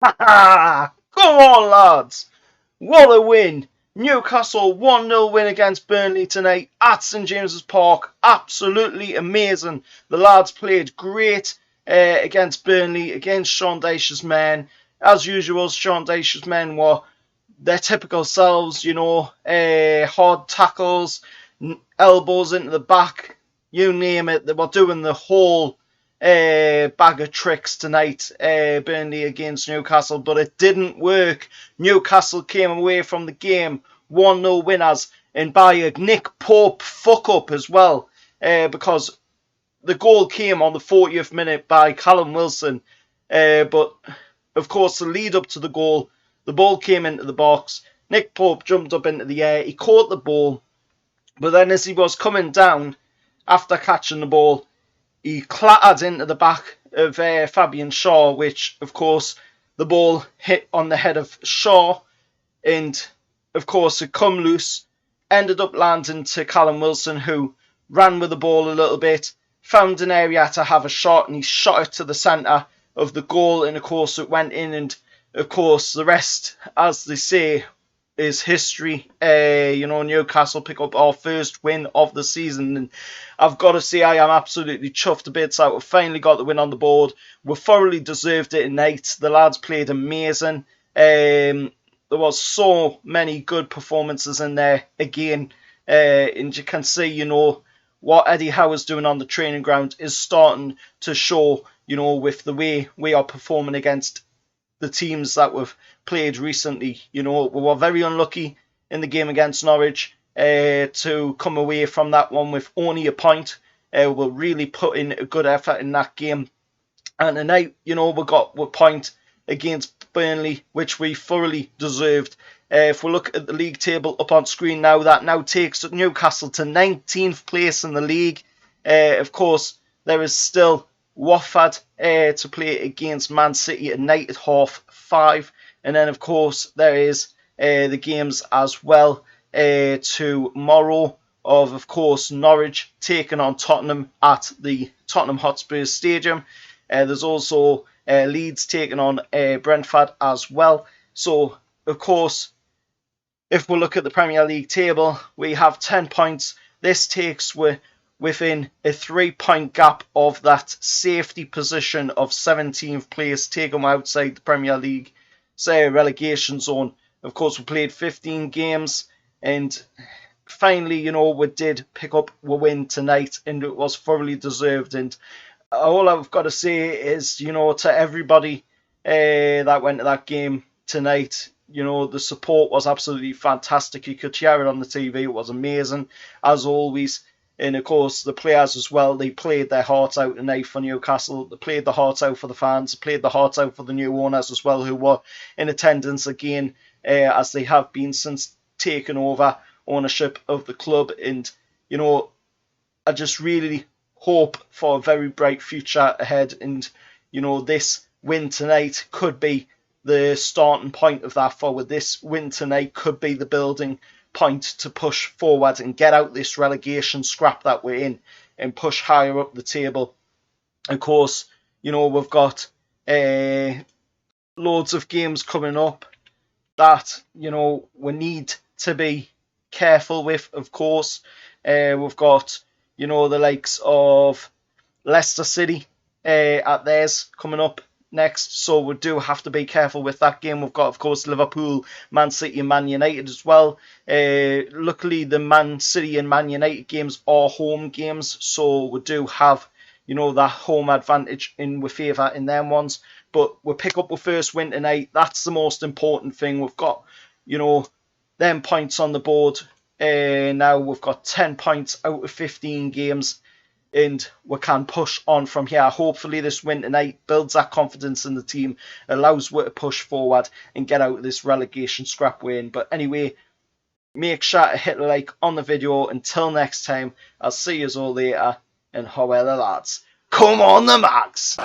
Ha ha! Come on, lads! What a win! Newcastle 1-0 win against Burnley tonight at St James's Park. Absolutely amazing. The lads played great against Burnley, against Sean Dyche's men. As usual, Sean Dyche's men were their typical selves, hard tackles, elbows into the back, you name it. They were doing the whole bag of tricks tonight, Burnley against Newcastle, but it didn't work. Newcastle came away from the game 1-0 winners, and by a Nick Pope fuck up as well, because the goal came on the 40th minute by Callum Wilson, but of course the lead up to the goal, the ball came into the box. Nick Pope jumped up into the air, he caught the ball, but then as he was coming down after catching the ball, he clattered into the back of Fabian Shaw, which, of course, the ball hit on the head of Shaw, and, of course, it come loose, ended up landing to Callum Wilson, who ran with the ball a little bit, found an area to have a shot, and he shot it to the centre of the goal, and, of course, it went in, and, of course, the rest, as they say, is history. Newcastle pick up our first win of the season, and I've got to say I am absolutely chuffed to bits out. We finally got the win on the board. We thoroughly deserved it tonight. The lads played amazing. There was so many good performances in there again, and you can see, what Eddie Howe's doing on the training ground is starting to show, with the way we are performing against the teams that we've played recently. We were very unlucky in the game against Norwich to come away from that one with only a point. We really put in a good effort in that game. And tonight, we got a point against Burnley, which we thoroughly deserved. If we look at the league table up on screen now, that now takes Newcastle to 19th place in the league. Of course, there is still Watford to play against Man City at night at 5:30. And then, of course, there is the games as well tomorrow of course, Norwich taking on Tottenham at the Tottenham Hotspur Stadium. There's also Leeds taking on Brentford as well. So, of course, if we look at the Premier League table, we have 10 points. This takes within a 3-point gap of that safety position of 17th place, taken outside the Premier League relegation zone. Of course, we played 15 games, and finally, we did pick up a win tonight, and it was thoroughly deserved. And all I've got to say is, to everybody that went to that game tonight, the support was absolutely fantastic. You could hear it on the TV. It was amazing, as always. And, of course, the players as well, they played their hearts out tonight for Newcastle. They played the hearts out for the fans. They played the hearts out for the new owners as well, who were in attendance again, as they have been since taking over ownership of the club. And, I just really hope for a very bright future ahead. And, this win tonight could be the starting point of that forward. This win tonight could be the building point to push forward and get out this relegation scrap that we're in and push higher up the table. Of course, we've got loads of games coming up that, we need to be careful with, of course. We've got, the likes of Leicester City at theirs coming up next, so we do have to be careful with that game. We've got, of course, Liverpool, Man City and Man United as well. Luckily, the Man City and Man United games are home games, so we do have, that home advantage in favour in them ones. But we'll pick up the first win tonight. That's the most important thing. We've got, them points on the board. Now we've got 10 points out of 15 games, and we can push on from here. Hopefully this win tonight builds that confidence in the team, allows us to push forward and get out of this relegation scrap win. But anyway, make sure to hit a like on the video. Until next time, I'll see you all later, and however lads, come on the mags!